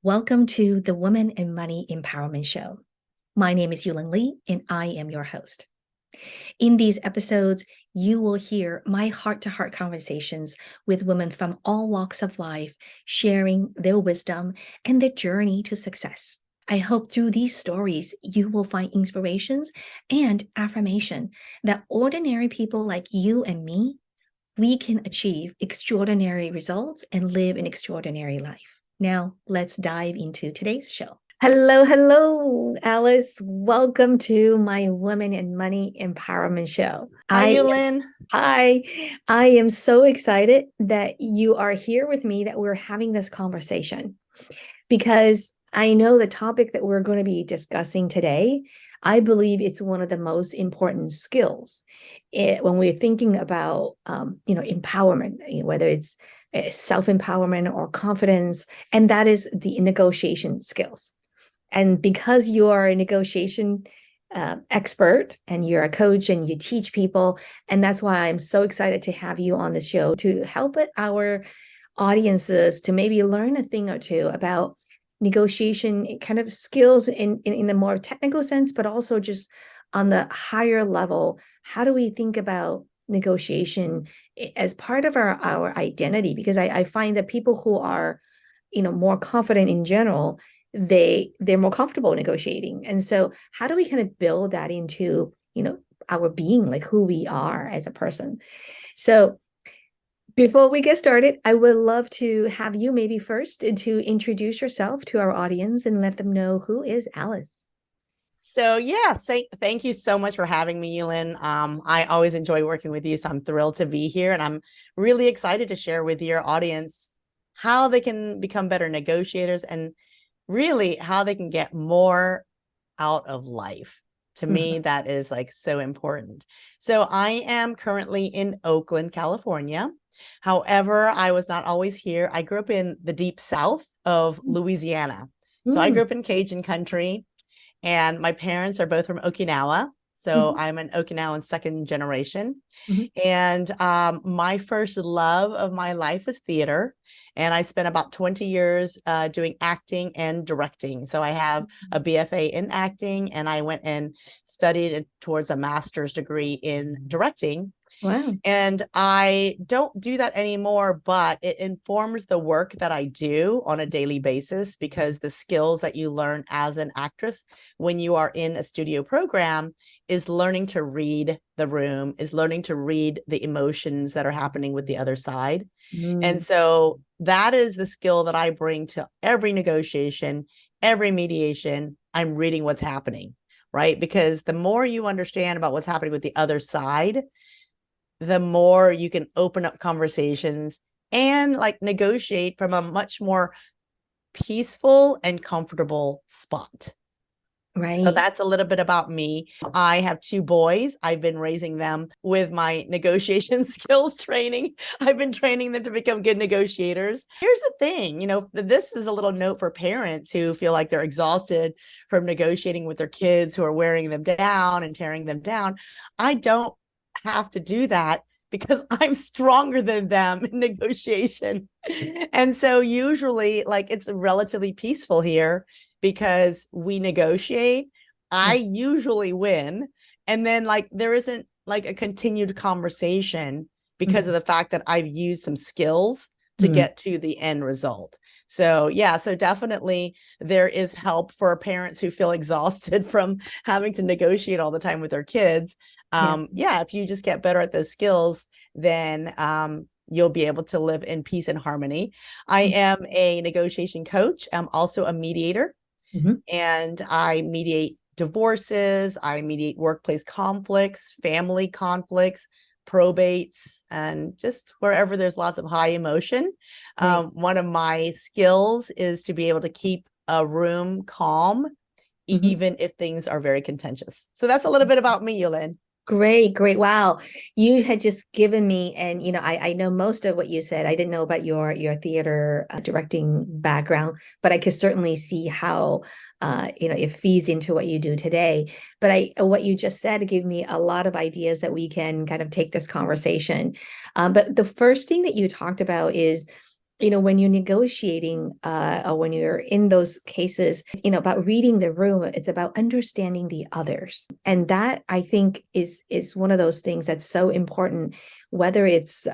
Welcome to the Women and Money Empowerment Show. My name is Yulin Lee, and I am your host. In these episodes, you will hear my heart-to-heart conversations with women from all walks of life, sharing their wisdom and their journey to success. I hope through these stories, you will find inspirations and affirmation that ordinary people like you and me, we can achieve extraordinary results and live an extraordinary life. Now, let's dive into today's show. Hello, Alice. Welcome to my Women and Money Empowerment Show. Hi, Yulin. Hi. I am so excited that you are here with me, that we're having this conversation, because I know the topic that we're going to be discussing today, I believe it's one of the most important skills when we're thinking about, empowerment, whether it's self-empowerment or confidence, and that is the negotiation skills. And because you are a negotiation expert and you're a coach and you teach people, and that's why I'm so excited to have you on the show to help our audiences to maybe learn a thing or two about negotiation kind of skills in the more technical sense, but also just on the higher level. How do we think about negotiation as part of our identity? Because I find that people who are, more confident in general, they're more comfortable negotiating. And so how do we kind of build that into, our being, like who we are as a person? So before we get started, I would love to have you maybe first to introduce yourself to our audience and let them know who is Alice. So yes, thank you so much for having me, Yulin. I always enjoy working with you, so I'm thrilled to be here, and I'm really excited to share with your audience how they can become better negotiators and really how they can get more out of life. To me, that is like so important. So I am currently in Oakland, California. However, I was not always here. I grew up in the deep south of Louisiana. So I grew up in Cajun country, and my parents are both from Okinawa. So I'm an Okinawan second generation. And my first love of my life was theater. And I spent about 20 years doing acting and directing. So I have a BFA in acting, and I went and studied towards a master's degree in directing. Wow. And I don't do that anymore, but it informs the work that I do on a daily basis, because the skills that you learn as an actress when you are in a studio program is learning to read the room, is learning to read the emotions that are happening with the other side. And so that is the skill that I bring to every negotiation, every mediation. I'm reading what's happening, right? Because the more you understand about what's happening with the other side, the more you can open up conversations and like negotiate from a much more peaceful and comfortable spot. Right. So that's a little bit about me. I have 2 boys. I've been raising them with my negotiation skills training. I've been training them to become good negotiators. Here's the thing, this is a little note for parents who feel like they're exhausted from negotiating with their kids who are wearing them down and tearing them down. I don't have to do that because I'm stronger than them in negotiation. And so usually like it's relatively peaceful here because we negotiate. I usually win. And then like there isn't like a continued conversation because of the fact that I've used some skills to get to the end result. So yeah, so definitely there is help for parents who feel exhausted from having to negotiate all the time with their kids. If you just get better at those skills, then you'll be able to live in peace and harmony. I am a negotiation coach. I'm also a mediator, and I mediate divorces. I mediate workplace conflicts, family conflicts, probates, and just wherever there's lots of high emotion. One of my skills is to be able to keep a room calm, even if things are very contentious. So that's a little bit about me, Yulin. Great. Wow. You had just given me, and I know most of what you said. I didn't know about your theater directing background, but I could certainly see how it feeds into what you do today. But what you just said gave me a lot of ideas that we can kind of take this conversation. But the first thing that you talked about is when you're negotiating or when you're in those cases, about reading the room, it's about understanding the others. And that, I think, is one of those things that's so important, whether it's,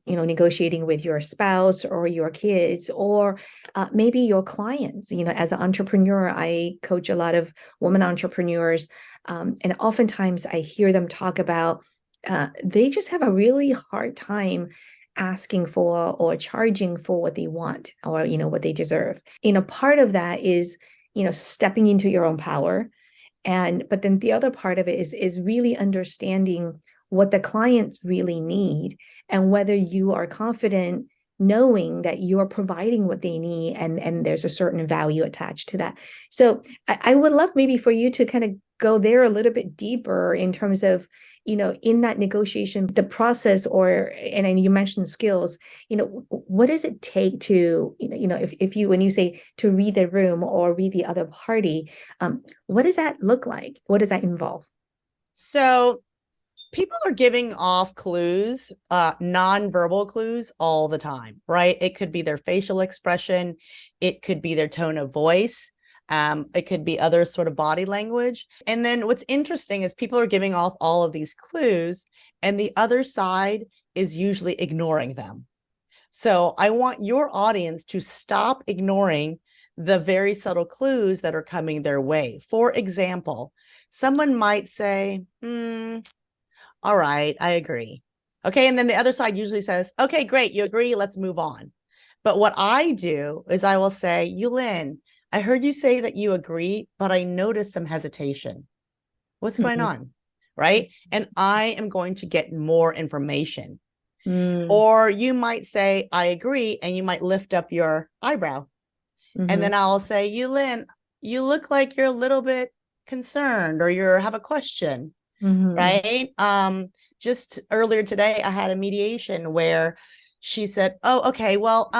negotiating with your spouse or your kids, or maybe your clients. As an entrepreneur, I coach a lot of women entrepreneurs. And oftentimes I hear them talk about they just have a really hard time asking for or charging for what they want, or what they deserve. Part of that is stepping into your own power, but then the other part of it is really understanding what the clients really need, and whether you are confident knowing that you're providing what they need, and there's a certain value attached to that. So I would love maybe for you to kind of go there a little bit deeper in terms of, in that negotiation, the process, and you mentioned skills, what does it take to, if you, when you say to read the room or read the other party, what does that look like? What does that involve? So people are giving off clues, non-verbal clues all the time, right? It could be their facial expression. It could be their tone of voice. It could be other sort of body language. And then what's interesting is people are giving off all of these clues, and the other side is usually ignoring them. So I want your audience to stop ignoring the very subtle clues that are coming their way. For example, someone might say, all right, I agree. Okay. And then the other side usually says, okay, great. You agree. Let's move on. But what I do is I will say, Yulin, I heard you say that you agree, but I noticed some hesitation. What's going on? Right. And I am going to get more information. Or you might say, I agree. And you might lift up your eyebrow. And then I'll say, Yulin, you look like you're a little bit concerned, or you have a question. Right. Just earlier today, I had a mediation where she said, oh, okay, well,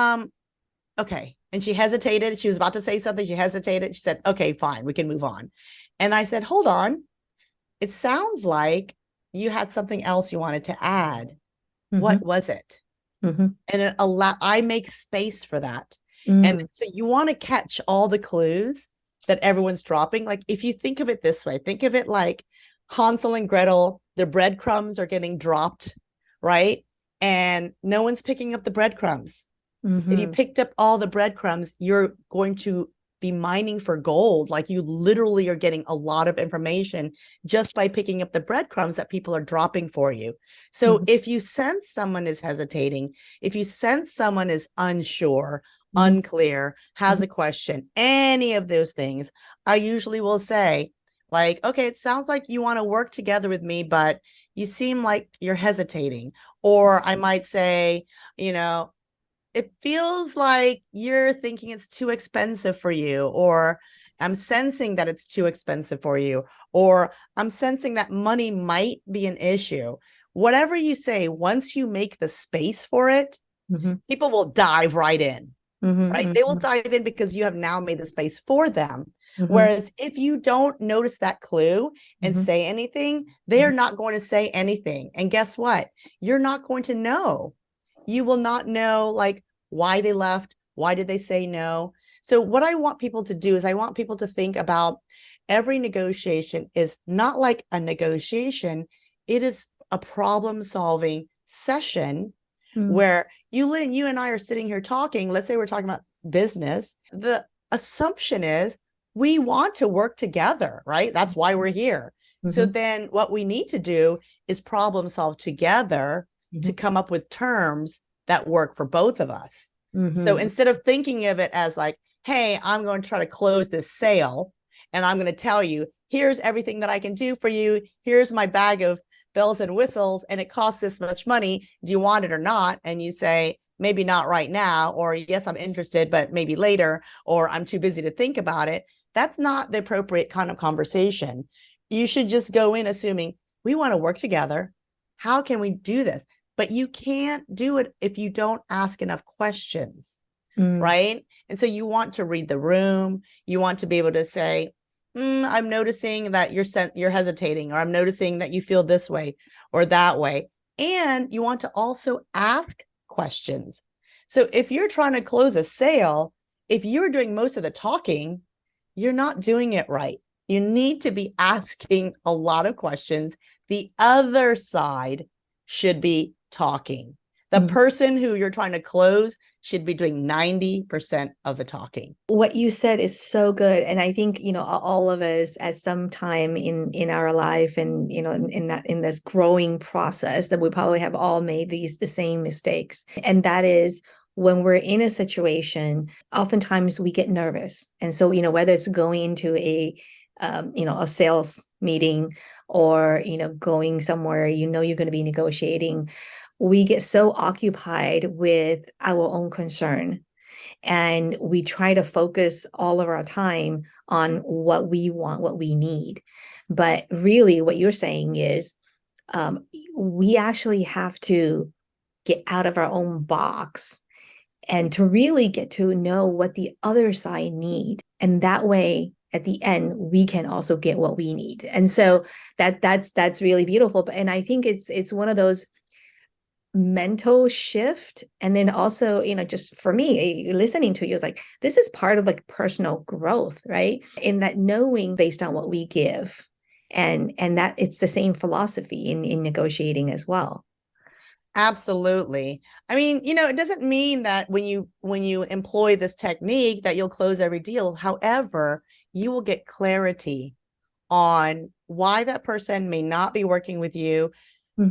okay. And she hesitated. She was about to say something. She hesitated. She said, okay, fine, we can move on. And I said, hold on. It sounds like you had something else you wanted to add. What was it? And I make space for that. And so you want to catch all the clues that everyone's dropping. Like, if you think of it this way, think of it like Hansel and Gretel, the breadcrumbs are getting dropped, right? And no one's picking up the breadcrumbs. If you picked up all the breadcrumbs, you're going to be mining for gold. Like, you literally are getting a lot of information just by picking up the breadcrumbs that people are dropping for you. So if you sense someone is hesitating, if you sense someone is unsure, unclear, has a question, any of those things, I usually will say, like, okay, it sounds like you want to work together with me, but you seem like you're hesitating. Or I might say, it feels like you're thinking it's too expensive for you, or I'm sensing that it's too expensive for you, or I'm sensing that money might be an issue. Whatever you say, once you make the space for it, people will dive right in, right? They will dive in because you have now made the space for them. Whereas if you don't notice that clue and say anything, they are not going to say anything. And guess what? You're not going to know. You will not know, like, why they left. Why did they say no? So what I want people to do is I want people to think about every negotiation is not like a negotiation. It is a problem-solving session where Yulin, you and I are sitting here talking. Let's say we're talking about business. The assumption is we want to work together, right? That's why we're here. So then what we need to do is problem solve together to come up with terms that work for both of us. So instead of thinking of it as like, hey, I'm going to try to close this sale, and I'm going to tell you, here's everything that I can do for you. Here's my bag of bells and whistles, and it costs this much money. Do you want it or not? And you say, maybe not right now, or yes, I'm interested, but maybe later, or I'm too busy to think about it. That's not the appropriate kind of conversation. You should just go in assuming we want to work together. How can we do this? But you can't do it if you don't ask enough questions, right? And so you want to read the room. You want to be able to say, I'm noticing that you're hesitating, or I'm noticing that you feel this way or that way. And you want to also ask questions. So if you're trying to close a sale, if you're doing most of the talking, you're not doing it right. You need to be asking a lot of questions. The other side should be talking. The person who you're trying to close should be doing 90% of the talking. What you said is so good. And I think, all of us at some time in our life and, in this growing process that we probably have all made the same mistakes. And that is when we're in a situation, oftentimes we get nervous. And so, whether it's going into a sales meeting or, going somewhere, you're going to be negotiating, we get so occupied with our own concern. And we try to focus all of our time on what we want, what we need. But really, what you're saying is we actually have to get out of our own box and to really get to know what the other side need. And that way, at the end, we can also get what we need. And so that's really beautiful. And I think it's one of those mental shift. And then also, just for me, listening to you is like, this is part of like personal growth, right? In that knowing based on what we give. And that it's the same philosophy in negotiating as well. Absolutely. I mean, it doesn't mean that when you employ this technique that you'll close every deal. However, you will get clarity on why that person may not be working with you.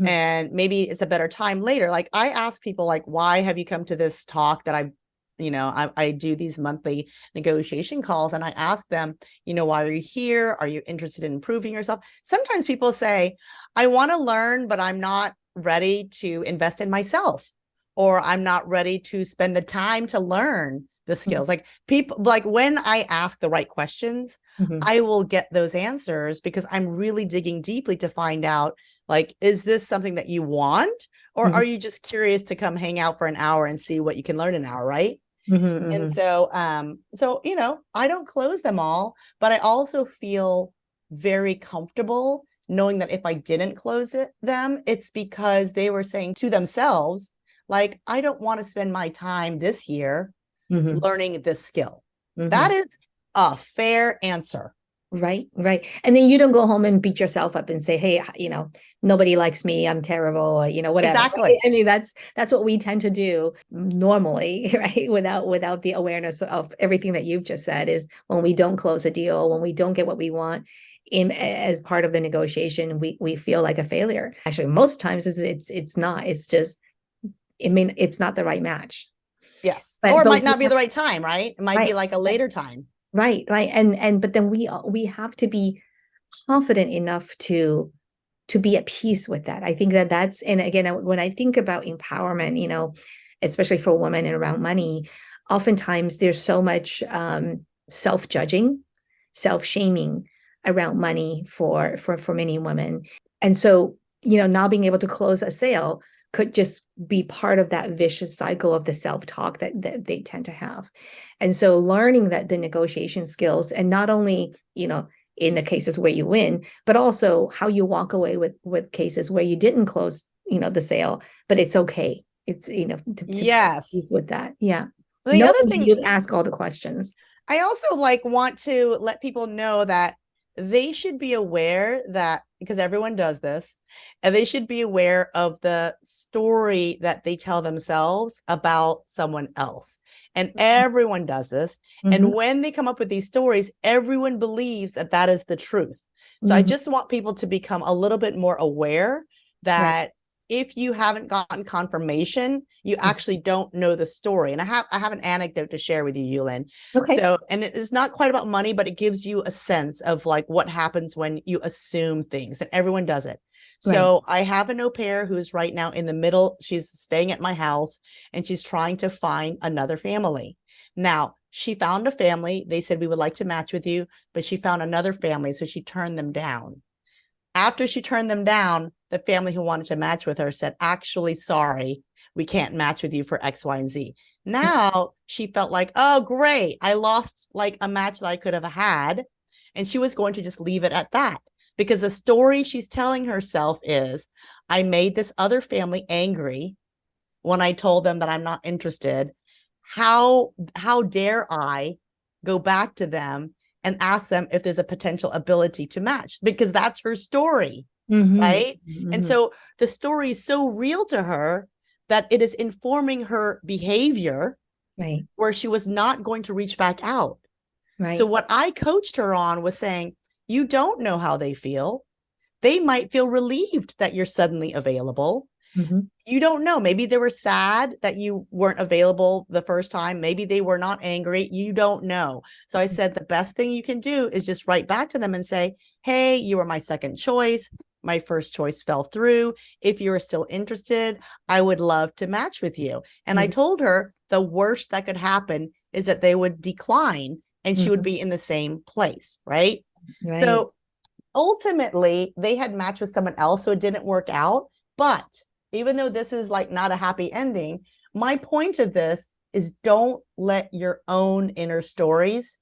And maybe it's a better time later. Like I ask people, like, why have you come to this talk that I do these monthly negotiation calls, and I ask them, why are you here? Are you interested in improving yourself? Sometimes people say, I want to learn, but I'm not ready to invest in myself, or I'm not ready to spend the time to learn the skills. Like people, like when I ask the right questions, I will get those answers because I'm really digging deeply to find out, like, is this something that you want, or are you just curious to come hang out for an hour and see what you can learn in an hour, right? And so, I don't close them all, but I also feel very comfortable knowing that if I didn't close them, it's because they were saying to themselves, like, I don't want to spend my time this year learning this skill. That is a fair answer. Right. And then you don't go home and beat yourself up and say, hey, nobody likes me, I'm terrible, or, whatever. Exactly. Right? I mean, that's what we tend to do normally, right? Without the awareness of everything that you've just said, is when we don't close a deal, when we don't get what we want as part of the negotiation, we feel like a failure. Actually, most times it's not. It's just, it's not the right match. Yes. Or it might not be the right time, right? It might be like a later time. Right. But then we have to be confident enough to be at peace with that. I think that's, and again, when I think about empowerment, especially for women and around money, oftentimes there's so much self-judging, self-shaming around money for many women. And so, not being able to close a sale could just be part of that vicious cycle of the self-talk that they tend to have. And so learning that the negotiation skills, and not only, in the cases where you win, but also how you walk away with cases where you didn't close, the sale, but it's okay. It's, yes, with that. Yeah. Well, the other thing, you ask all the questions. I also want to let people know that they should be aware that, because everyone does this, and they should be aware of the story that they tell themselves about someone else. And everyone does this. And when they come up with these stories, everyone believes that that is the truth. So I just want people to become a little bit more aware that if you haven't gotten confirmation, you actually don't know the story. And I have an anecdote to share with you, Yulin. Okay. So, and it is not quite about money, but it gives you a sense of like what happens when you assume things, and everyone does it. So I have an au pair who's right now in the middle. She's staying at my house and she's trying to find another family. Now, she found a family. They said, we would like to match with you, but she found another family. So she turned them down. After she turned them down, the family who wanted to match with her said, actually, sorry, we can't match with you for X, Y, and Z. Now she felt like, oh, great, I lost like a match that I could have had. And she was going to just leave it at that, because the story she's telling herself is, I made this other family angry. when I told them that I'm not interested, how dare I go back to them and ask them if there's a potential ability to match, because that's her story, right? And so the story is so real to her that it is informing her behavior, Right. where she was not going to reach back out. Right. So what I coached her on was saying, you don't know how they feel. They might feel relieved that you're suddenly available. You don't know. Maybe they were sad that you weren't available the first time. Maybe they were not angry. You don't know. So I said, the best thing you can do is just write back to them and say, hey, you were my second choice. My first choice fell through. If you're still interested, I would love to match with you. And I told her the worst that could happen is that they would decline and she would be in the same place, right? So ultimately, they had matched with someone else, so it didn't work out. But even though this is like not a happy ending, my point of this is don't let your own inner stories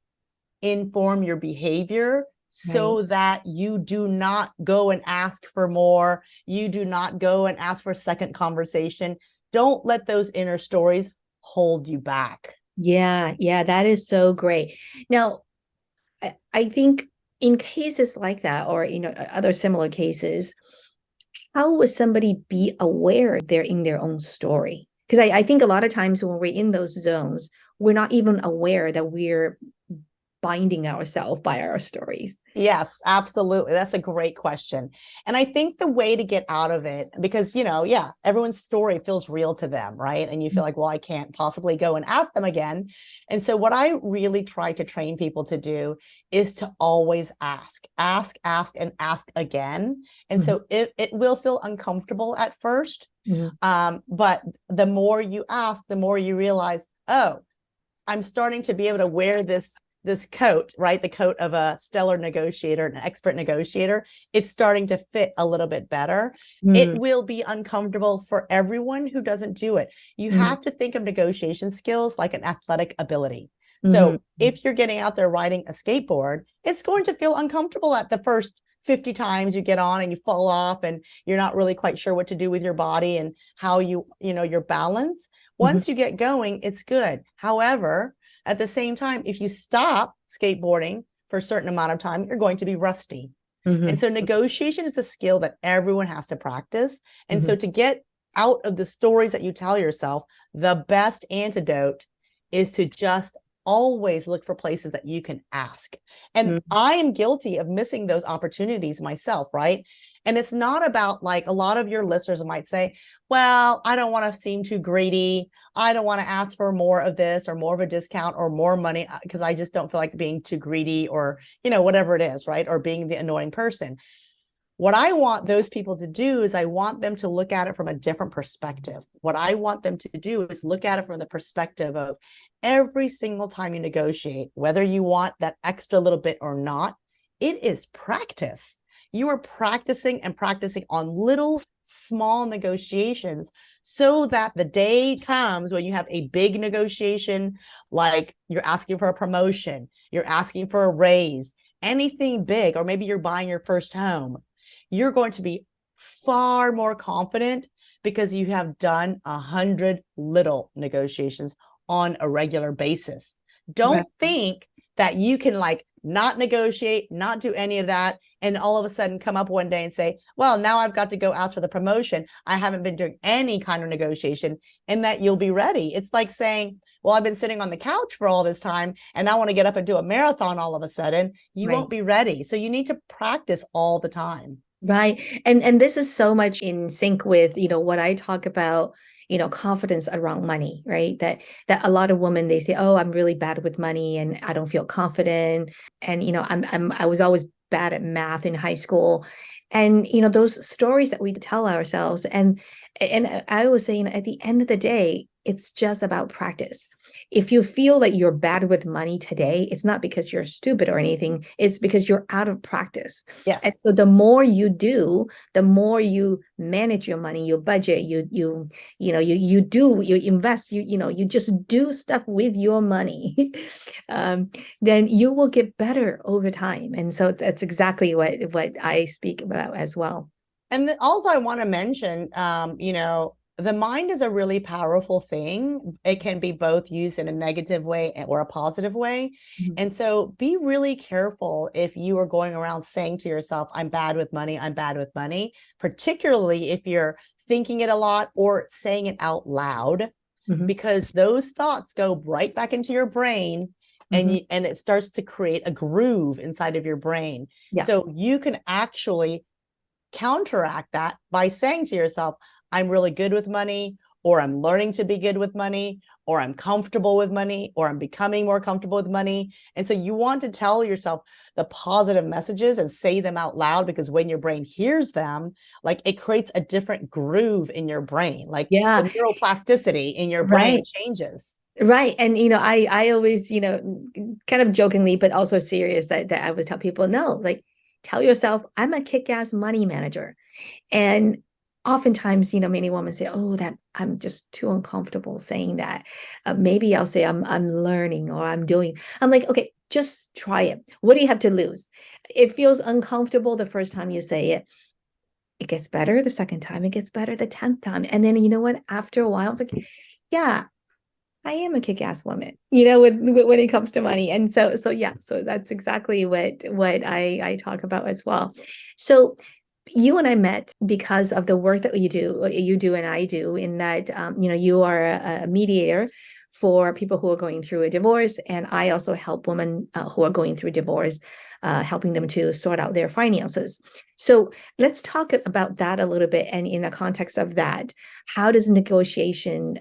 inform your behavior, so that you do not go and ask for more. You do not go and ask for a second conversation. Don't let those inner stories hold you back. Yeah, that is so great. Now, I think in cases like that, or other similar cases, how would somebody be aware they're in their own story? Because I think a lot of times when we're in those zones, we're not even aware that we're binding ourselves by our stories. Yes, absolutely. That's a great question. And I think the way to get out of it, because, everyone's story feels real to them, right? And you feel like, well, I can't possibly go and ask them again. And so what I really try to train people to do is to always ask, and ask again. And so it will feel uncomfortable at first. But the more you ask, the more you realize, oh, I'm starting to be able to wear this coat, right? The coat of a stellar negotiator, an expert negotiator. It's starting to fit a little bit better. It will be uncomfortable for everyone who doesn't do it. You have to think of negotiation skills like an athletic ability. So if you're getting out there riding a skateboard, it's going to feel uncomfortable at the first 50 times you get on and you fall off and you're not really quite sure what to do with your body and how your balance. Once you get going, it's good. However, at the same time, if you stop skateboarding for a certain amount of time, you're going to be rusty. And so negotiation is a skill that everyone has to practice. And so to get out of the stories that you tell yourself, the best antidote is to just always look for places that you can ask. And I am guilty of missing those opportunities myself, right? And it's not about, like, a lot of your listeners might say, well, I don't want to seem too greedy. I don't want to ask for more of this or more of a discount or more money because I just don't feel like being too greedy or, whatever it is, right? Or being the annoying person. What I want those people to do is I want them to look at it from a different perspective. What I want them to do is look at it from the perspective of every single time you negotiate, whether you want that extra little bit or not, it is practice. You are practicing and practicing on little small negotiations so that the day comes when you have a big negotiation, like you're asking for a promotion, you're asking for a raise, anything big, or maybe you're buying your first home. You're going to be far more confident because you have done 100 little negotiations on a regular basis. Don't think that you can not negotiate, not do any of that, and all of a sudden come up one day and say, well, now I've got to go ask for the promotion. I haven't been doing any kind of negotiation, and that you'll be ready. It's like saying, well, I've been sitting on the couch for all this time and I want to get up and do a marathon all of a sudden. You won't be ready. So you need to practice all the time. Right. And this is so much in sync with, what I talk about, confidence around money, right? That a lot of women, they say, oh, I'm really bad with money and I don't feel confident. And, I was always bad at math in high school. And, those stories that we tell ourselves. And I was saying, at the end of the day, it's just about practice. If you feel that you're bad with money today, it's not because you're stupid or anything. It's because you're out of practice. Yes. And so the more you do, the more you manage your money, you budget, you invest, you just do stuff with your money, then you will get better over time. And so that's exactly what I speak about as well. And also I want to mention, the mind is a really powerful thing. It can be both used in a negative way or a positive way. Mhm. And so be really careful if you are going around saying to yourself, I'm bad with money, I'm bad with money, particularly if you're thinking it a lot or saying it out loud, Mhm. because those thoughts go right back into your brain and Mhm. and it starts to create a groove inside of your brain. Yeah. So you can actually counteract that by saying to yourself, I'm really good with money, or I'm learning to be good with money, or I'm comfortable with money, or I'm becoming more comfortable with money. And so you want to tell yourself the positive messages and say them out loud, because when your brain hears them, like it creates a different groove in your brain, like Yeah. the neuroplasticity in your brain Right. changes. Right. And I always, kind of jokingly, but also serious that I would tell people, no, like tell yourself, I'm a kick-ass money manager. And oftentimes, many women say, oh, that I'm just too uncomfortable saying that. Maybe I'll say I'm learning or I'm doing. I'm like, okay, just try it. What do you have to lose? It feels uncomfortable the first time you say it. It gets better the second time, it gets better the 10th time. And then you know what? After a while, it's like, yeah, I am a kick-ass woman, with when it comes to money. And so yeah, so that's exactly what I talk about as well. So you and I met because of the work that you do and I do, in that you are a mediator for people who are going through a divorce, and I also help women who are going through divorce, helping them to sort out their finances. So let's talk about that a little bit, and in the context of that, how does negotiation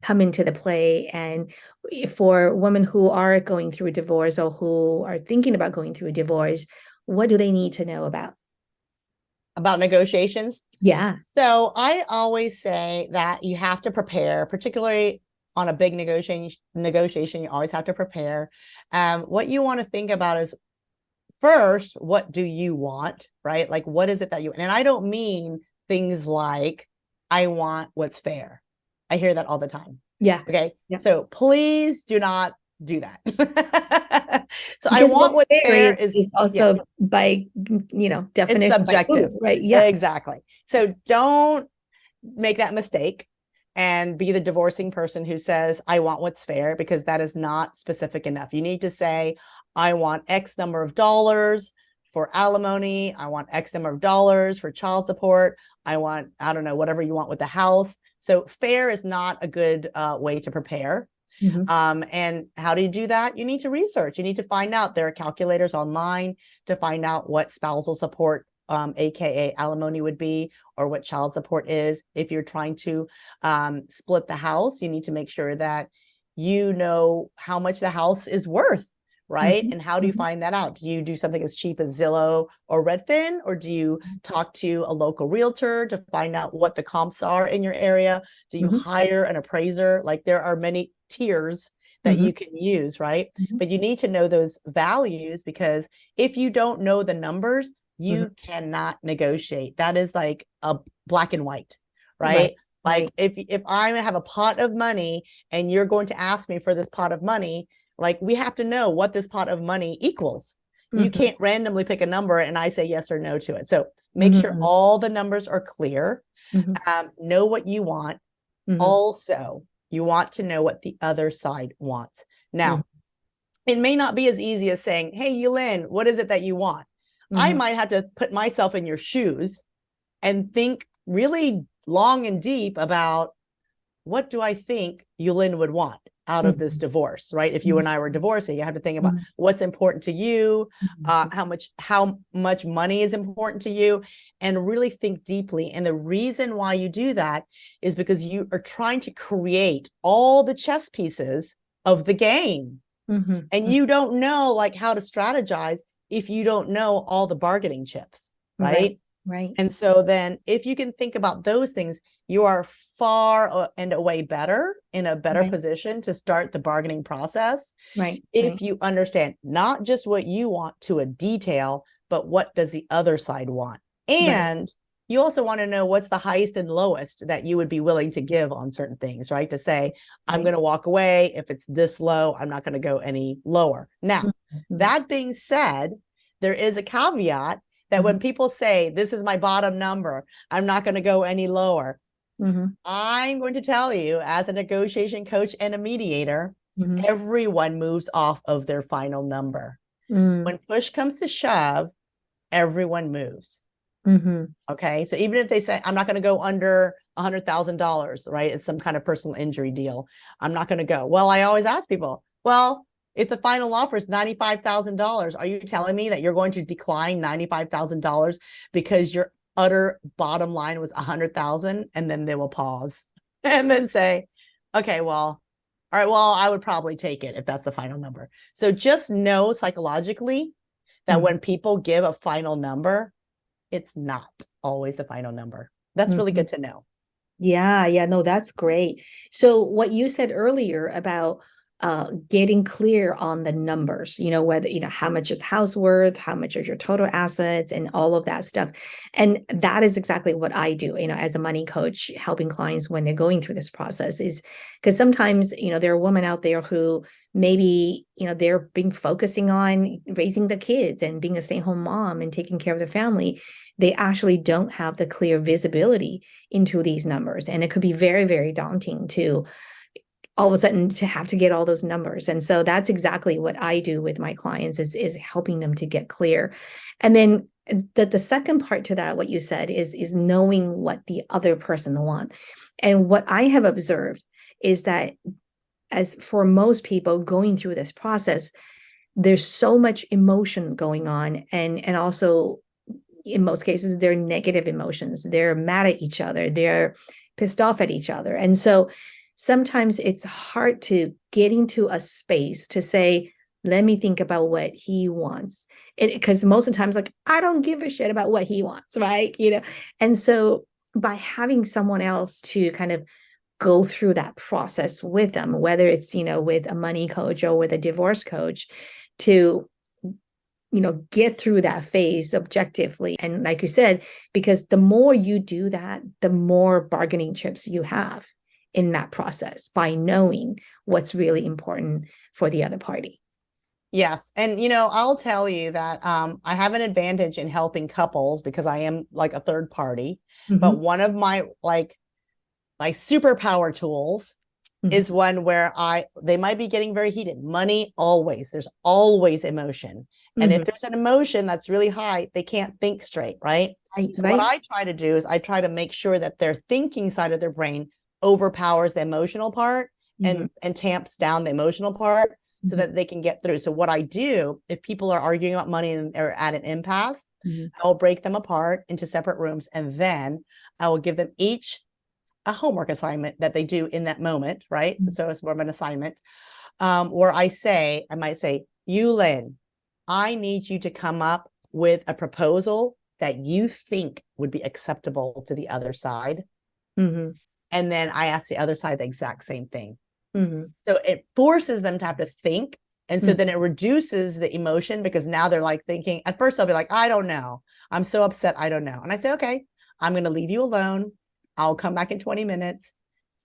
come into the play, and for women who are going through a divorce or who are thinking about going through a divorce, what do they need to know About negotiations? yeah. So I always say that you have to prepare, particularly on a big negotiation, you always have to prepare. What you want to think about is, first, what do you want, right? Like, what is it that you, and I don't mean things like, I want what's fair. I hear that all the time. Yeah. Okay. Yeah. So please do not do that. So I Because want what's what's fair fair is yeah, also by, it's definition, by who, subjective. right? Yeah. Exactly. So don't make that mistake and be the divorcing person who says, I want what's fair, because that is not specific enough. You need to say, I want X number of dollars for alimony. I want X number of dollars for child support. I want, I don't know, whatever you want with the house. So fair is not a good way to prepare. Mhm. And how do you do that? You need to research. You need to find out. There are calculators online to find out what spousal support, aka alimony, would be, or what child support is. If you're trying to split the house, you need to make sure that you know how much the house is worth, right? Mhm. And how do you Mhm. find that out? Do you do something as cheap as Zillow or Redfin, or do you talk to a local realtor to find out what the comps are in your area? Do you Mhm. hire an appraiser? Like, there are many tiers that Mhm. you can use, right? Mhm. But you need to know those values, because if you don't know the numbers, Mhm. you cannot negotiate. That is like a black and white, Right. right? Like, Right. if I have a pot of money and you're going to ask me for this pot of money, like, we have to know what this pot of money equals. You Mhm. can't randomly pick a number and I say yes or no to it. So make sure Mhm. all the numbers are clear. Mhm. Know what you want. Mhm. Also, you want to know what the other side wants. Mhm. Now, it may not be as easy as saying, hey, Yulin, what is it that you want? I Mhm. might have to put myself in your shoes and think really long and deep about, what do I think Yulin would want out of this Mhm. divorce, right? If you Mhm. and I were divorcing, you have to think about Mhm. what's important to you, Mhm. how much money is important to you, and really think deeply. And the reason why you do that is because you are trying to create all the chess pieces of the game, Mhm. and Mhm. you don't know like how to strategize if you don't know all the bargaining chips, Right. right? Right. And so then if you can think about those things, you are far and away better, in a better Right. position to start the bargaining process, Right. if Right. you understand not just what you want to a detail, but what does the other side want. Right. And you also want to know what's the highest and lowest that you would be willing to give on certain things, right? To say, I'm Right. going to walk away. If it's this low, I'm not going to go any lower. Now, Mhm. that being said, there is a caveat that Mhm. when people say, this is my bottom number, I'm not going to go any lower, Mm-hmm. I'm going to tell you, as a negotiation coach and a mediator, Mm-hmm. everyone moves off of their final number. Mm-hmm. When push comes to shove, everyone moves. Mm-hmm. Okay. So even if they say, I'm not going to go under $100,000, right? It's some kind of personal injury deal. I'm not going to go. Well, I always ask people, well, if the final offer is $95,000, are you telling me that you're going to decline $95,000 because your utter bottom line was 100,000? And then they will pause and then say, okay, well, all right, well, I would probably take it if that's the final number. So just know psychologically that Mm-hmm. when people give a final number, it's not always the final number. That's really Mm-hmm. good to know. Yeah, yeah, no, that's great. So what you said earlier about getting clear on the numbers, whether, how much is house worth, how much are your total assets, and all of that stuff. And that is exactly what I do, as a money coach, helping clients when they're going through this process, is because sometimes, there are women out there who maybe, they're being focusing on raising the kids and being a stay-at-home mom and taking care of their family. They actually don't have the clear visibility into these numbers. And it could be very, very daunting to all of a sudden to have to get all those numbers. And so that's exactly what I do with my clients, is helping them to get clear. And then the second part to that, what you said, is knowing what the other person wants. And what I have observed is that, as for most people going through this process, there's so much emotion going on, and also in most cases, they're negative emotions. They're mad at each other. They're pissed off at each other. And so sometimes it's hard to get into a space to say, let me think about what he wants. Because most of the times, like, I don't give a shit about what he wants, right? And so by having someone else to kind of go through that process with them, whether it's, with a money coach or with a divorce coach, to get through that phase objectively. And like you said, because the more you do that, the more bargaining chips you have in that process by knowing what's really important for the other party. Yes. And, I'll tell you that I have an advantage in helping couples because I am like a third party. But Mm-hmm. one of my superpower tools Mm-hmm. is one where they might be getting very heated. Money, always. There's always emotion. And if Mm-hmm. there's an emotion that's really high, they can't think straight, right? Right, So what right. I try to do is I try to make sure that their thinking side of their brain overpowers the emotional part Mm-hmm. and tamps down the emotional part so Mm-hmm. that they can get through. So what I do, if people are arguing about money and they're at an impasse, Mm-hmm. I will break them apart into separate rooms, and then I will give them each a homework assignment that they do in that moment, right? Mm-hmm. So it's more of an assignment where I might say, Yulin, I need you to come up with a proposal that you think would be acceptable to the other side. Mm-hmm. And then I ask the other side the exact same thing. Mm-hmm. So it forces them to have to think. And so Mm-hmm. then it reduces the emotion, because now they're like thinking, at first they'll be like, I don't know. I'm so upset. I don't know. And I say, okay, I'm going to leave you alone. I'll come back in 20 minutes.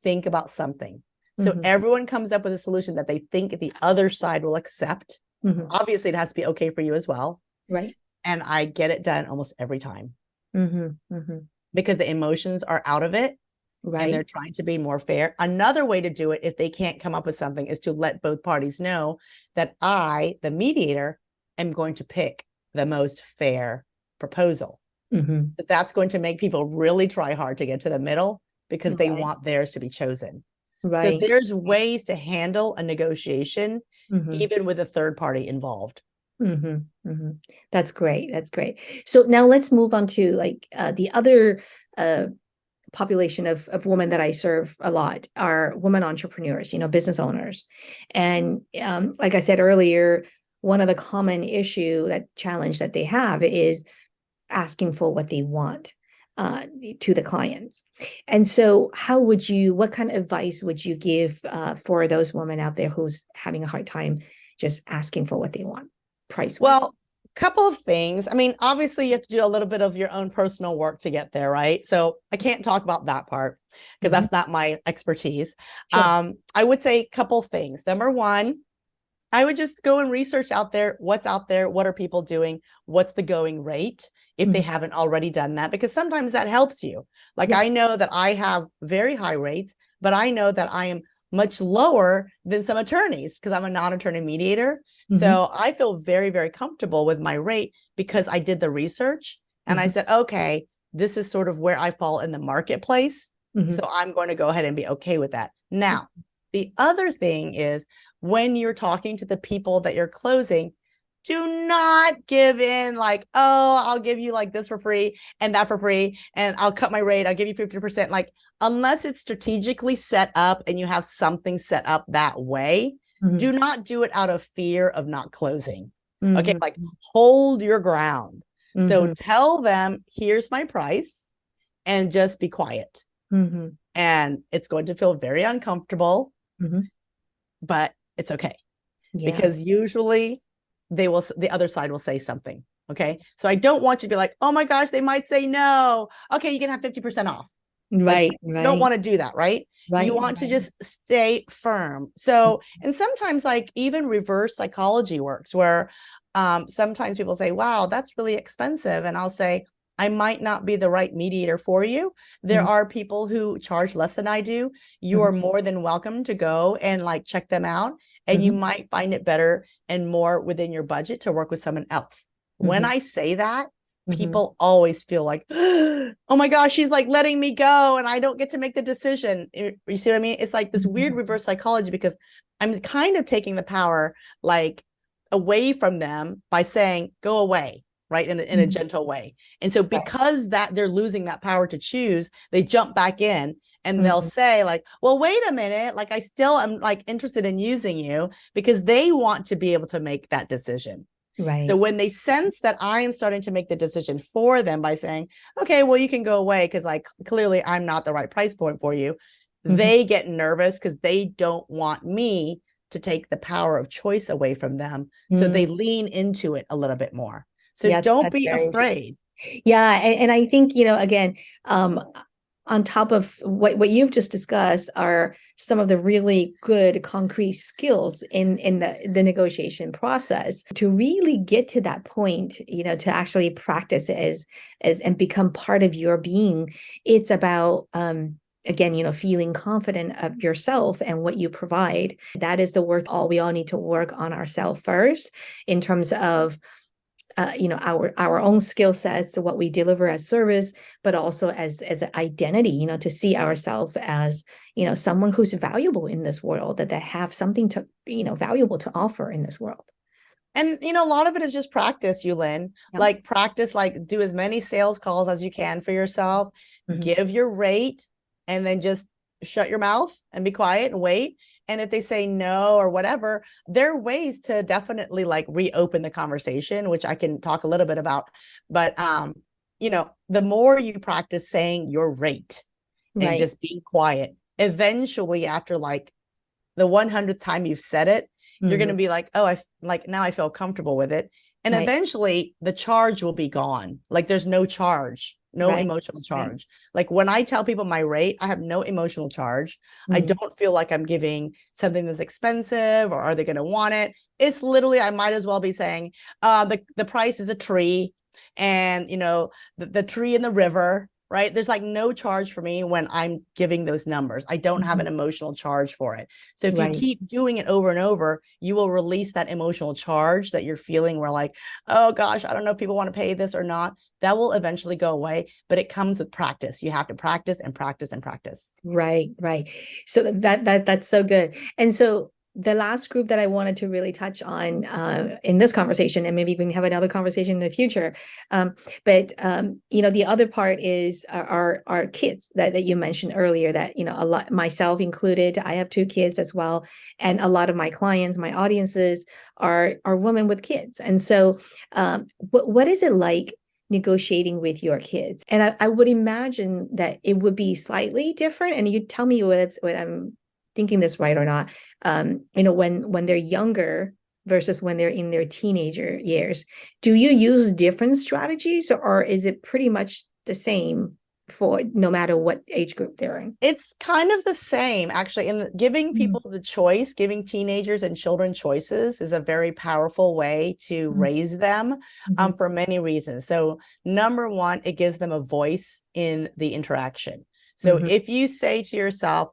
Think about something. So Mm-hmm. everyone comes up with a solution that they think the other side will accept. Mm-hmm. Obviously, it has to be okay for you as well. Right. And I get it done almost every time Mm-hmm. Mm-hmm. because the emotions are out of it and Right. they're trying to be more fair. Another way to do it, if they can't come up with something, is to let both parties know that I, the mediator, am going to pick the most fair proposal. Mm-hmm. But that's going to make people really try hard to get to the middle because they Right. want theirs to be chosen. So Right. there's ways to handle a negotiation, Mm-hmm. even with a third party involved. Mm-hmm. Mm-hmm. That's great. That's great. So now let's move on to, like, the other uh, population of women that I serve a lot are women entrepreneurs, business owners. And like I said earlier, one of the common challenge that they have is asking for what they want to the clients. And so what kind of advice would you give for those women out there who's having a hard time just asking for what they want, price wise? Well, couple of things. I mean, obviously, you have to do a little bit of your own personal work to get there, right? So I can't talk about that part because Mhm. that's not my expertise. Sure. I would say a couple things. Number one, I would just go and research out there, what's out there, what are people doing, what's the going rate if they haven't already done that, because sometimes that helps you. Like Yeah. I know that I have very high rates, but I know that I am much lower than some attorneys because I'm a non-attorney mediator. So I feel very, very comfortable with my rate because I did the research and I said, okay, this is sort of where I fall in the marketplace. So I'm going to go ahead and be okay with that. Now, the other thing is when you're talking to the people that you're closing, do not give in like, oh, I'll give you like this for free and that for free, and I'll cut my rate, I'll give you 50%. Like, unless it's strategically set up and you have something set up that way, do not do it out of fear of not closing. Okay, like hold your ground. So tell them, here's my price, and just be quiet. And it's going to feel very uncomfortable, but it's okay. Yeah. Because usually the other side will say something. Okay. So I don't want you to be like, oh my gosh, they might say no. Okay, you can have 50% off. Right. Like, you don't want to do that, right? You want to just stay firm. So, and sometimes like even reverse psychology works where sometimes people say, wow, that's really expensive. And I'll say, I might not be the right mediator for you. There are people who charge less than I do. You are more than welcome to go and like check them out. And you might find it better and more within your budget to work with someone else. When I say that, people always feel like, oh my gosh, she's like letting me go and I don't get to make the decision. You see what I mean? It's like this weird reverse psychology because I'm kind of taking the power like away from them by saying, go away. Right. In a gentle way. And so because that they're losing that power to choose, they jump back in and they'll say like, well, wait a minute, like I still am like interested in using you, because they want to be able to make that decision. Right. So when they sense that I am starting to make the decision for them by saying, okay, well, you can go away because like clearly I'm not the right price point for you, they get nervous because they don't want me to take the power of choice away from them. So they lean into it a little bit more. So don't be afraid. Yeah. And I think, again, on top of what you've just discussed are some of the really good concrete skills in the negotiation process to really get to that point, to actually practice as and become part of your being. It's about, again, feeling confident of yourself and what you provide. That is the work. We all need to work on ourselves first in terms of our own skill sets, what we deliver as service, but also as an identity, to see ourselves as, someone who's valuable in this world, that they have something to, valuable to offer in this world. And, a lot of it is just practice, Yulin. Like practice, like do as many sales calls as you can for yourself, give your rate, and then just shut your mouth and be quiet and wait. And if they say no or whatever, there are ways to definitely like reopen the conversation, which I can talk a little bit about. But, the more you practice saying your rate and just being quiet, eventually after like the 100th time you've said it, you're going to be like, oh, now I feel comfortable with it. And eventually the charge will be gone. Like there's no charge. No emotional charge. Like when I tell people my rate, I have no emotional charge. I don't feel like I'm giving something that's expensive or are they going to want it? It's literally, I might as well be saying the price is a tree and, the tree in the river, right? There's like no charge for me when I'm giving those numbers. I don't have an emotional charge for it. So if you keep doing it over and over, you will release that emotional charge that you're feeling where like, oh gosh, I don't know if people want to pay this or not. That will eventually go away, but it comes with practice. You have to practice and practice and practice. Right. So that's so good. And so the last group that I wanted to really touch on in this conversation, and maybe we can have another conversation in the future. But the other part is our kids that you mentioned earlier. That a lot, myself included, I have 2 kids as well, and a lot of my clients, my audiences are women with kids. And so, what is it like negotiating with your kids? And I would imagine that it would be slightly different. And you tell me what I'm thinking this right or not. When they're younger versus when they're in their teenager years, do you use different strategies or is it pretty much the same for no matter what age group they're in? It's kind of the same, actually. In giving people the choice, giving teenagers and children choices is a very powerful way to raise them for many reasons. So number one, it gives them a voice in the interaction. So if you say to yourself,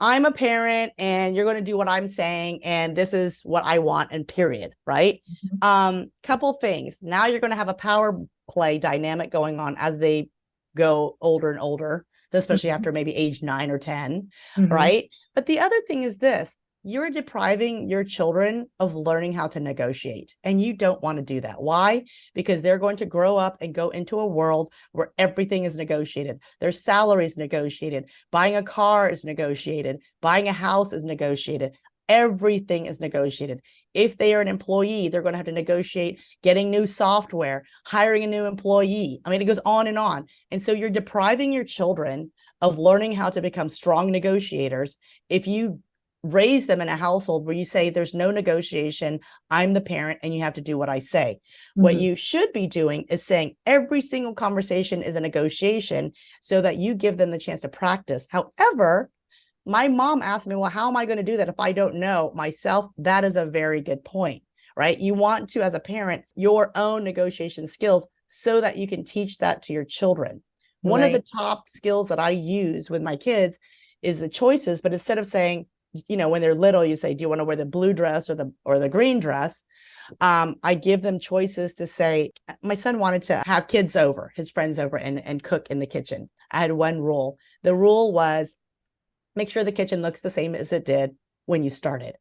I'm a parent and you're going to do what I'm saying, and this is what I want, and period, right? Couple things. Now you're going to have a power play dynamic going on as they go older and older, especially after maybe age 9 or 10, right? But the other thing is this: you're depriving your children of learning how to negotiate, and you don't want to do that. Why? Because they're going to grow up and go into a world where everything is negotiated. Their salary is negotiated. Buying a car is negotiated. Buying a house is negotiated. Everything is negotiated. If they are an employee, they're going to have to negotiate getting new software, hiring a new employee. I mean, it goes on and on. And so you're depriving your children of learning how to become strong negotiators if you raise them in a household where you say there's no negotiation, I'm the parent and you have to do what I say. What you should be doing is saying every single conversation is a negotiation so that you give them the chance to practice. However, my mom asked me, well, how am I going to do that if I don't know myself? That is a very good point, right? You want to, as a parent, your own negotiation skills so that you can teach that to your children. One of the top skills that I use with my kids is the choices, but instead of saying, you know, when they're little, you say, do you want to wear the blue dress or the green dress? I give them choices to say, my son wanted to have kids over, his friends over, and cook in the kitchen. I had one rule. The rule was, make sure the kitchen looks the same as it did when you started.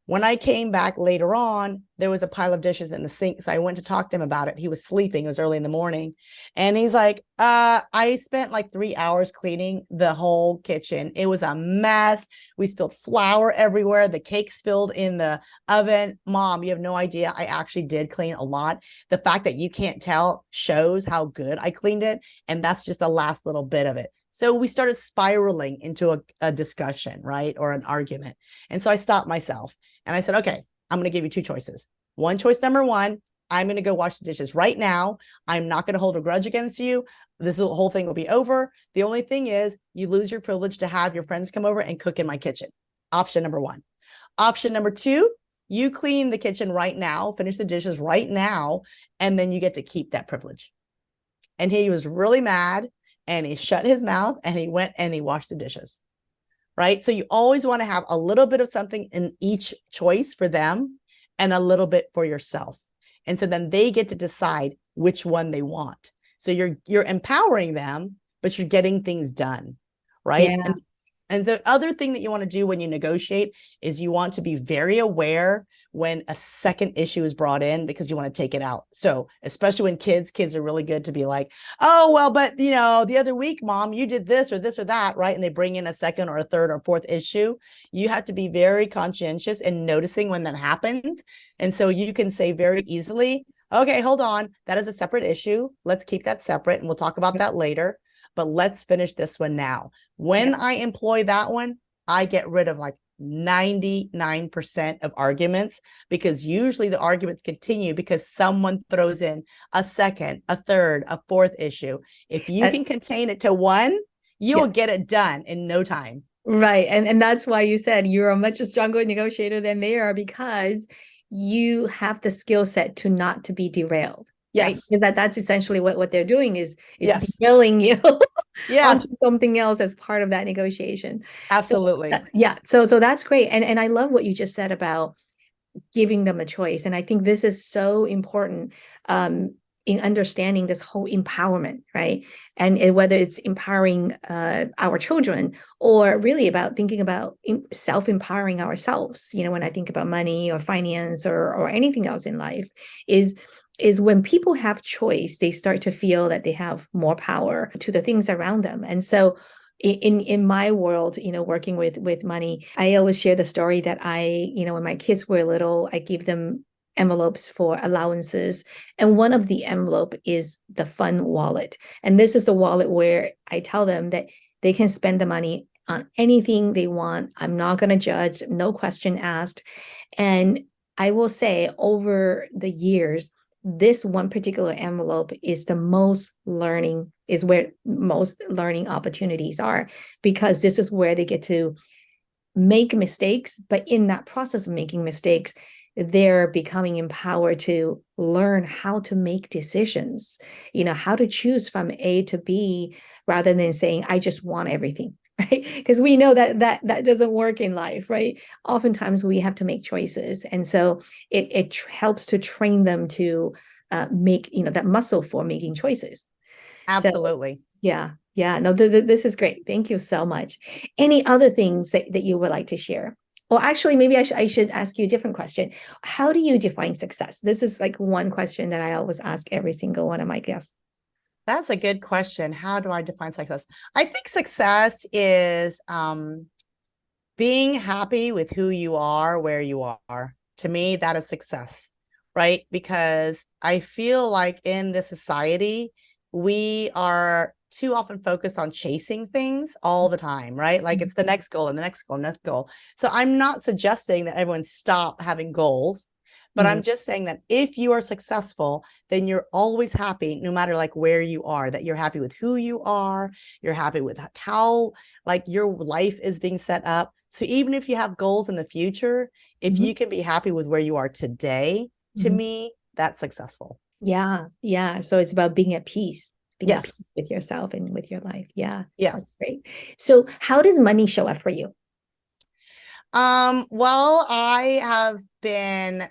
When I came back later on, there was a pile of dishes in the sink. So I went to talk to him about it. He was sleeping. It was early in the morning. And he's like, I spent like 3 hours cleaning the whole kitchen. It was a mess. We spilled flour everywhere. The cake spilled in the oven. Mom, you have no idea. I actually did clean a lot. The fact that you can't tell shows how good I cleaned it. And that's just the last little bit of it. So we started spiraling into a discussion, right? Or an argument. And so I stopped myself and I said, okay, I'm going to give you two choices. Choice number one, I'm going to go wash the dishes right now. I'm not going to hold a grudge against you. This whole thing will be over. The only thing is you lose your privilege to have your friends come over and cook in my kitchen. Option number one. Option number two, you clean the kitchen right now, finish the dishes right now, and then you get to keep that privilege. And he was really mad. And he shut his mouth and he went and he washed the dishes, right? So you always want to have a little bit of something in each choice for them and a little bit for yourself. And so then they get to decide which one they want. So you're empowering them, but you're getting things done, right? Yeah. And the other thing that you want to do when you negotiate is you want to be very aware when a second issue is brought in because you want to take it out. So especially when kids are really good to be like, oh, well, but you know, the other week, mom, you did this or that, right? And they bring in a second or a third or fourth issue. You have to be very conscientious in noticing when that happens. And so you can say very easily, okay, hold on, that is a separate issue. Let's keep that separate and we'll talk about that later. But let's finish this one now. When I employ that one, I get rid of like 99% of arguments because usually the arguments continue because someone throws in a second, a third, a fourth issue. If you can contain it to one, you'll get it done in no time. Right. And that's why you said you're a much stronger negotiator than they are, because you have the skill set to not to be derailed. Yes. Right? That's essentially what they're doing is derailing you onto something else as part of that negotiation. Absolutely. So that's great. And I love what you just said about giving them a choice. And I think this is so important in understanding this whole empowerment, right? And whether it's empowering our children or really about thinking about self-empowering ourselves, you know, when I think about money or finance or anything else in life, is when people have choice, they start to feel that they have more power to the things around them. And so in my world, you know, working with money, I always share the story that when my kids were little, I give them envelopes for allowances. And one of the envelope is the fun wallet. And this is the wallet where I tell them that they can spend the money on anything they want. I'm not going to judge, no question asked. And I will say over the years, this one particular envelope is where most learning opportunities are, because this is where they get to make mistakes. But in that process of making mistakes, they're becoming empowered to learn how to make decisions, how to choose from A to B, rather than saying, I just want everything. Right? Because we know that doesn't work in life, right? Oftentimes we have to make choices. And so it helps to train them to make, that muscle for making choices. So Absolutely. yeah, no, this is great. Thank you so much. Any other things that you would like to share? Well, actually, maybe I should ask you a different question. How do you define success? This is like one question that I always ask every single one of my guests. That's a good question. How do I define success? I think success is being happy with who you are, where you are. To me, that is success, right? Because I feel like in this society, we are too often focused on chasing things all the time, right? Like it's the next goal and the next goal and next goal. So I'm not suggesting that everyone stop having goals, but I'm just saying that if you are successful, then you're always happy, no matter like where you are, that you're happy with who you are, you're happy with how like your life is being set up. So even if you have goals in the future, if you can be happy with where you are today, to me, that's successful. Yeah. So it's about being at peace Yes. with yourself and with your life. Yeah. That's Yes. great. So how does money show up for you? Well, I have been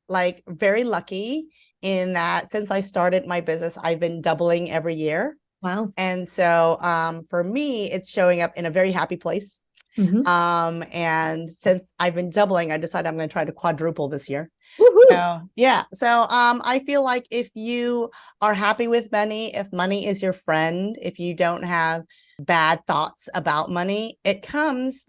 like very lucky in that since I started my business, I've been doubling every year. Wow. And so for me, it's showing up in a very happy place. And since I've been doubling, I decided I'm going to try to quadruple this year. Woohoo. So yeah. So I feel like if you are happy with money, if money is your friend, if you don't have bad thoughts about money, it comes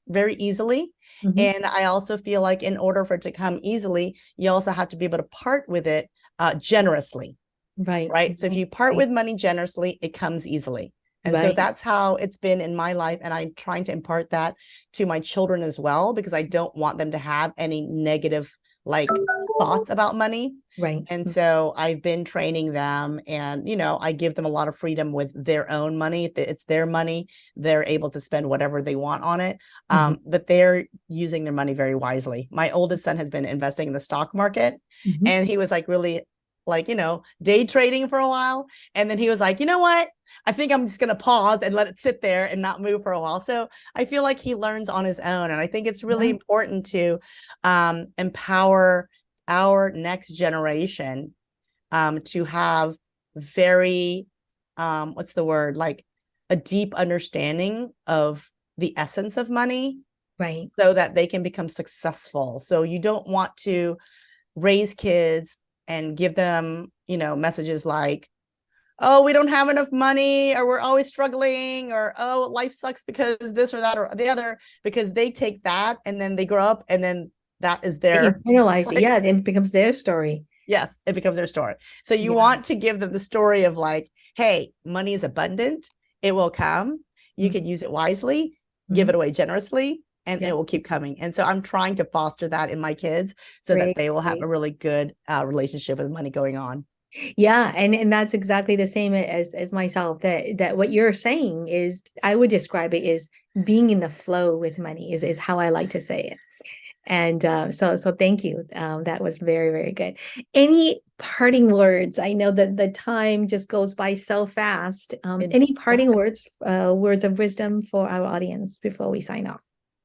very easily. And I also feel like in order for it to come easily, you also have to be able to part with it generously. Right. So if you part with money generously, it comes easily. And so that's how it's been in my life. And I'm trying to impart that to my children as well, because I don't want them to have any negative like thoughts about money. Right. And so I've been training them, and, I give them a lot of freedom with their own money. It's their money. They're able to spend whatever they want on it. But they're using their money very wisely. My oldest son has been investing in the stock market, and he was like really like, day trading for a while. And then he was like, you know what? I think I'm just going to pause and let it sit there and not move for a while. So I feel like he learns on his own. And I think it's really important to empower our next generation to have very, what's the word? Like a deep understanding of the essence of money. Right. So that they can become successful. So you don't want to raise kids and give them, messages like, oh, we don't have enough money, or we're always struggling, or, oh, life sucks because this or that or the other, because they take that and then they grow up and then that is their internalize it. Yeah, it becomes their story. Yes, it becomes their story. So you want to give them the story of like, hey, money is abundant. It will come. You can use it wisely, give it away generously, and it will keep coming. And so I'm trying to foster that in my kids so that they will have a really good relationship with money going on. Yeah, and that's exactly the same as myself. That what you're saying is, I would describe it as being in the flow with money is how I like to say it. And so thank you. That was very, very good. Any parting words? I know that the time just goes by so fast. Any parting words of wisdom for our audience before we sign off?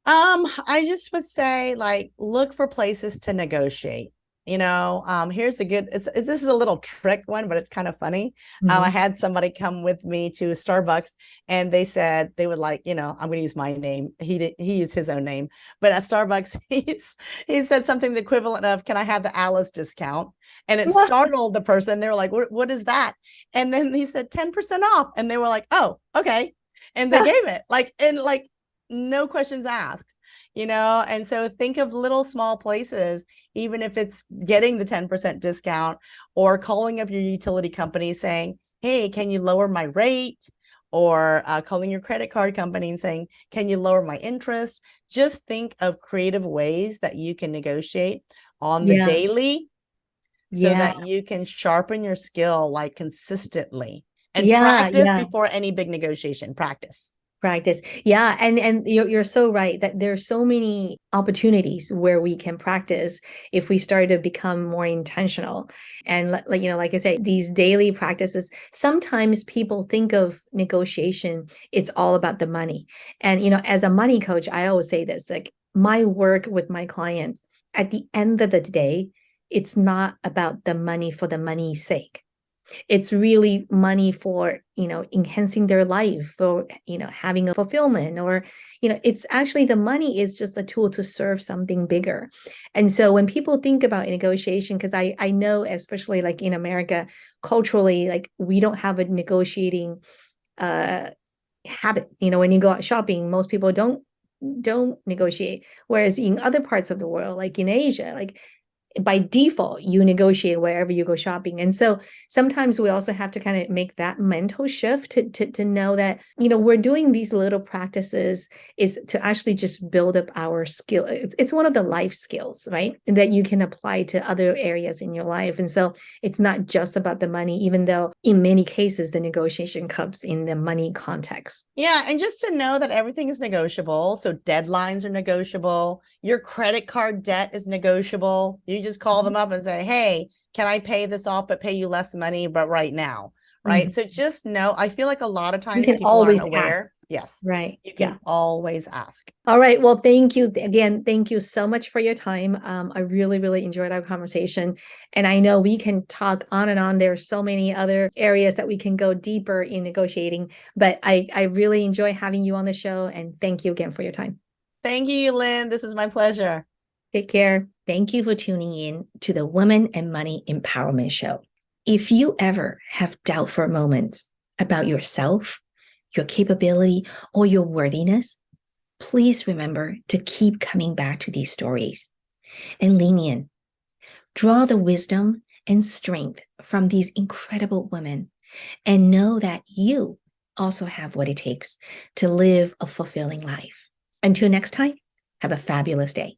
I just would say, like, look for places to negotiate. Here's this is a little trick one, but it's kind of funny. I had somebody come with me to Starbucks, and they said they would like, I'm going to use my name. He used his own name, but at Starbucks, he said something the equivalent of, "Can I have the Alice discount?" And it startled the person. They were like, what is that? And then he said 10% off, and they were like, "Oh, okay," and they gave it like no questions asked. And so think of little small places, even if it's getting the 10% discount, or calling up your utility company saying, hey, can you lower my rate? Or calling your credit card company and saying, can you lower my interest? Just think of creative ways that you can negotiate on the daily so Yeah. that you can sharpen your skill like consistently and Yeah. practice Yeah. before any big negotiation. Practice. Practice. Yeah. And you're so right that there's so many opportunities where we can practice if we start to become more intentional. And like, like I said, these daily practices, sometimes people think of negotiation, it's all about the money. And, as a money coach, I always say this, like my work with my clients, at the end of the day, it's not about the money for the money's sake. It's really money for, enhancing their life, or, having a fulfillment, or, it's actually, the money is just a tool to serve something bigger. And so when people think about negotiation, because I know, especially like in America, culturally, like we don't have a negotiating uh habit. When you go out shopping, most people don't negotiate. Whereas in other parts of the world, like in Asia, like by default, you negotiate wherever you go shopping. And so sometimes we also have to kind of make that mental shift to know that, we're doing these little practices is to actually just build up our skill. It's one of the life skills, right? That you can apply to other areas in your life. And so it's not just about the money, even though in many cases, the negotiation comes in the money context. Yeah. And just to know that everything is negotiable. So deadlines are negotiable. Your credit card debt is negotiable. You just call them up and say, hey, can I pay this off, but pay you less money, but right now? Right. Mhm. So just know, I feel like a lot of You times can people aren't always ask, aware. Yes. right? You Yeah. can always ask. All right. Well, thank you again. Thank you so much for your time. I really, really enjoyed our conversation. And I know we can talk on and on. There are so many other areas that we can go deeper in negotiating, but I really enjoy having you on the show. And thank you again for your time. Thank you, Yulin. This is my pleasure. Take care. Thank you for tuning in to the Women and Money Empowerment Show. If you ever have doubt for moments about yourself, your capability, or your worthiness, please remember to keep coming back to these stories and lean in. Draw the wisdom and strength from these incredible women and know that you also have what it takes to live a fulfilling life. Until next time, have a fabulous day.